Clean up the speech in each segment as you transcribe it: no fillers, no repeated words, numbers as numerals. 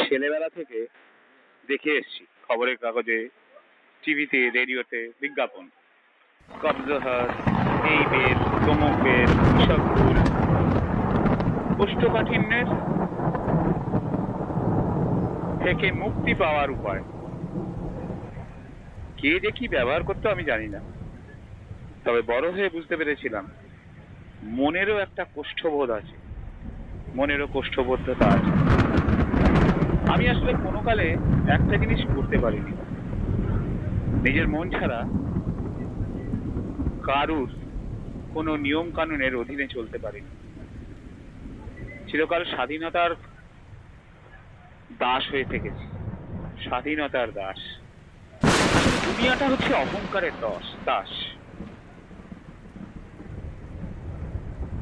ছেলেবেলা থেকে দেখে এসছি খবরের কাগজে, টিভিতে, রেডিওতে বিজ্ঞাপন, কবজহার, এই বেল, তমুক বেল, ইসব ফুল, কোষ্ঠকাঠিন্যের থেকে মুক্তি পাওয়ার উপায়। কে যে কি ব্যবহার করতো আমি জানি না, তবে বড় হয়ে বুঝতে পেরেছিলাম মনেরও একটা কোষ্ঠবোধ আছে, মনেরও কোষ্ঠবদ্ধতা আছে। আমি আসলে কোনো কালে একটা জিনিস করতে পারিনি, নিজের মন ছাড়া কারুর কোনো নিয়ম কানুনের অধীনে চলতে পারিনি। চিরকাল স্বাধীনতার দাস হয়ে থেকেছি, স্বাধীনতার দাস। দুনিয়াটা হচ্ছে অহংকারের দাস।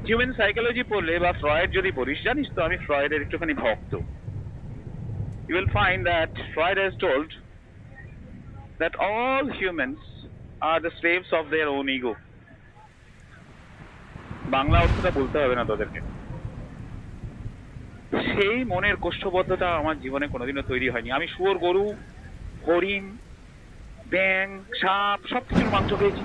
হিউম্যান সাইকোলজি পড়লে বা ফ্রয়েড যদি পড়িস, জানিস তো আমি ফ্রয়েডের একটুখানি ভক্ত। You will find that Freud has told that all humans are the slaves of their own ego. Bangla অর্থটা বলতে হবে না তোদেরকে। সেই মনের কোষ্ঠবদ্ধতা আমার জীবনে কোনোদিনও তৈরি হয়নি। আমি শুয়োর, গরু, হরিণ, ব্যাঙ, সাপ সবকিছুর মাংস খেয়েছি।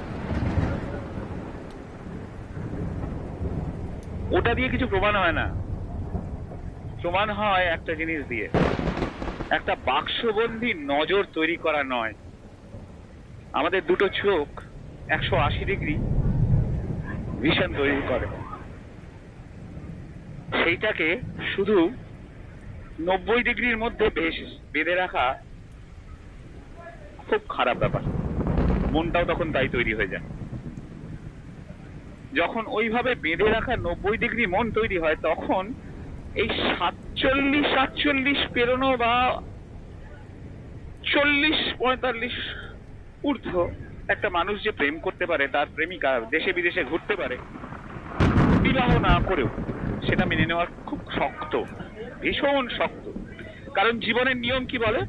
ওটা দিয়ে কিছু প্রমাণ হয় না, প্রমাণ হয় একটা জিনিস দিয়ে, একটা বাক্সবন্দী নজর তৈরি করা নয়। আমাদের দুটো চোখ 180 ডিগ্রি ভিশন তৈরি করে, সেইটাকে শুধু 90 ডিগ্রির মধ্যে বেঁধে রাখা খুব খারাপ ব্যাপার। মনটাও তখন তাই তৈরি হয়ে যায়। যখন ওইভাবে বেঁধে রাখা 90 ডিগ্রি মন তৈরি হয়, তখন এই 47 পেরোনো বা 40-45 ঊর্ধ্ব একটা মানুষ যে প্রেম করতে পারে, তার প্রেমিকা দেশে বিদেশে ঘুরতে পারে বিবাহ না করেও, সেটা মেনে নেওয়ার খুব শক্ত, ভীষণ শক্ত। কারণ জীবনের নিয়ম কি বলে?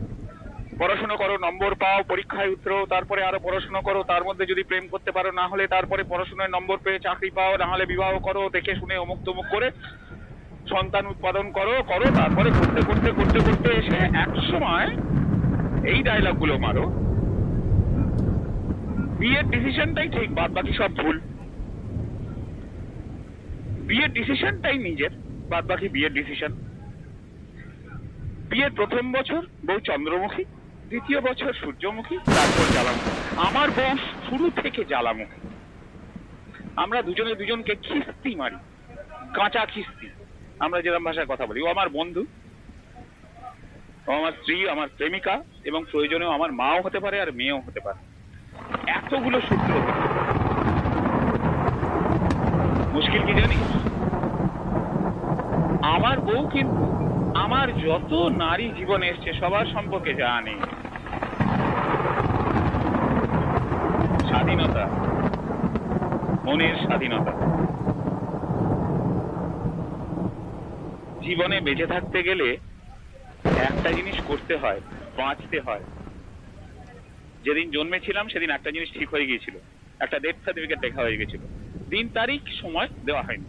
পড়াশোনা করো, নম্বর পাও, পরীক্ষায় উত্তর, তারপরে আরো পড়াশোনা করো, তার মধ্যে যদি প্রেম করতে পারো, না হলে তারপরে পড়াশোনায় নম্বর পেয়ে চাকরি পাও, না হলে বিবাহ করো, দেখে শুনে অমুক তমুক করে সন্তান উৎপাদন করো, তারপরে করতে করতে করতে করতে এসে এক সময় এই ডায়লগ গুলো মারো, বিয়ের ডিসিশনটাই ঠিক, বাদ বাকি সব ভুল। বিয়ের ডিসিশনটাই নিজের, বাদ বাকি বিয়ের ডিসিশন। বিয়ের প্রথম বছর বউ চন্দ্রমুখী, দ্বিতীয় বছর সূর্যমুখী, তারপর জ্বালামুখী। আমার বউ শুরু থেকে জ্বালামুখী। আমরা দুজনে দুজনকে খিস্তি মারি, কাঁচা খিস্তি, আমরা যেরকম ভাষায় কথা বলি। ও আমার বন্ধু, ও আমার স্ত্রী, আমার প্রেমিকা, এবং প্রয়োজনেও আমার মাও হতে পারে আর মেয়েও হতে পারে। এতগুলো সূত্র। মুশকিল কি জানিস? আমার বউ কিন্তু আমার যত নারী জীবনে এসছে সবার সম্পর্কে জানে। স্বাধীনতা, মনের স্বাধীনতা। জীবনে বেঁচে থাকতে গেলে একটা জিনিস করতে হয়, বাঁচতে হয়। যেদিন জন্মেছিলাম সেদিন একটা জিনিস ঠিক হয়ে গিয়েছিল, একটা ডেথ সার্টিফিকেট দেখা হয়ে গেছিল, দিন তারিখ সময় দেওয়া হয়নি।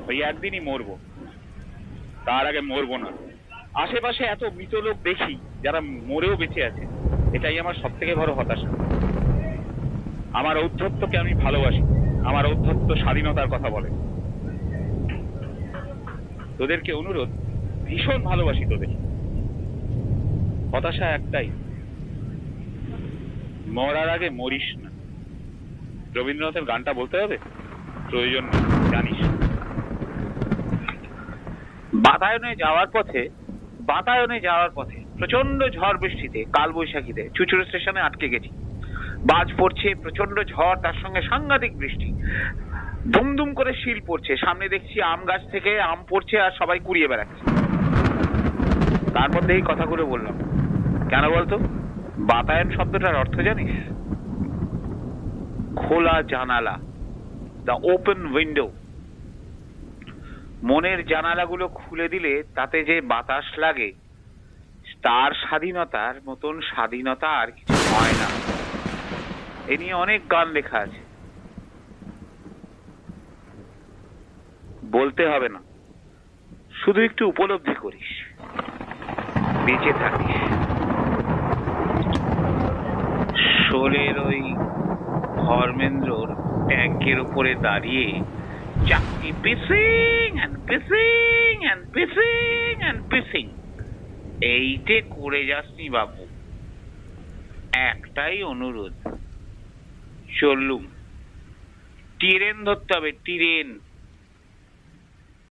ওই একদিনই মরবো, তার আগে মরবো না। আশেপাশে এত মৃত লোক দেখি যারা মরেও বেঁচে আছে, এটাই আমার সব থেকে বড় হতাশা। আমার ঔদ্ধত্যকে আমি ভালোবাসি, আমার ঔদ্ধত্য স্বাধীনতার কথা বলে। তোদেরকে অনুরোধ, ভীষণ ভালোবাসি তোদের, হতাশা একটাই, মরার আগে মরিস না। রবীন্দ্রনাথের গানটা বলতে হবে? প্রয়োজন জানিস। বাতায়নে যাওয়ার পথে প্রচন্ড ঝড় বৃষ্টিতে, কাল বৈশাখীতে চুচুড়ো স্টেশনে আটকে গেছি। বাজ পড়ছে, প্রচন্ড ঝড়, তার সঙ্গে সাংঘাতিক বৃষ্টি, দুমদুম করে শিল পড়ছে। সামনে দেখছি আম গাছ থেকে আম পড়ছে আর সবাই কুড়িয়ে বেড়াচ্ছে। তার মধ্যে এই কথাগুলো বললাম কেন বলতো? বাতায়ন শব্দটার অর্থ জানিস? খোলা জানালা, দ্য ওপেন উইন্ডো। মনের জানালাগুলো খুলে দিলে তাতে যে বাতাস লাগে, তার স্বাধীনতার মতন স্বাধীনতা আর কিছু হয় না। এ নিয়ে অনেক গান লেখা আছে, বলতে হবে না, শুধু একটু উপলব্ধি করিস। বেঁচে থাকিস। শোলের ওই ধর্মেন্দ্রর ট্যাঙ্কের উপরে দাঁড়িয়ে চাকরি পিসিং অ্যান্ড পিসিং অ্যান্ড পিসিং অ্যান্ড পিসিং এইটে করে যাসনি বাবু। একটাই অনুরোধ, চললুম, ট্রেন ধরতে হবে, ট্রেন।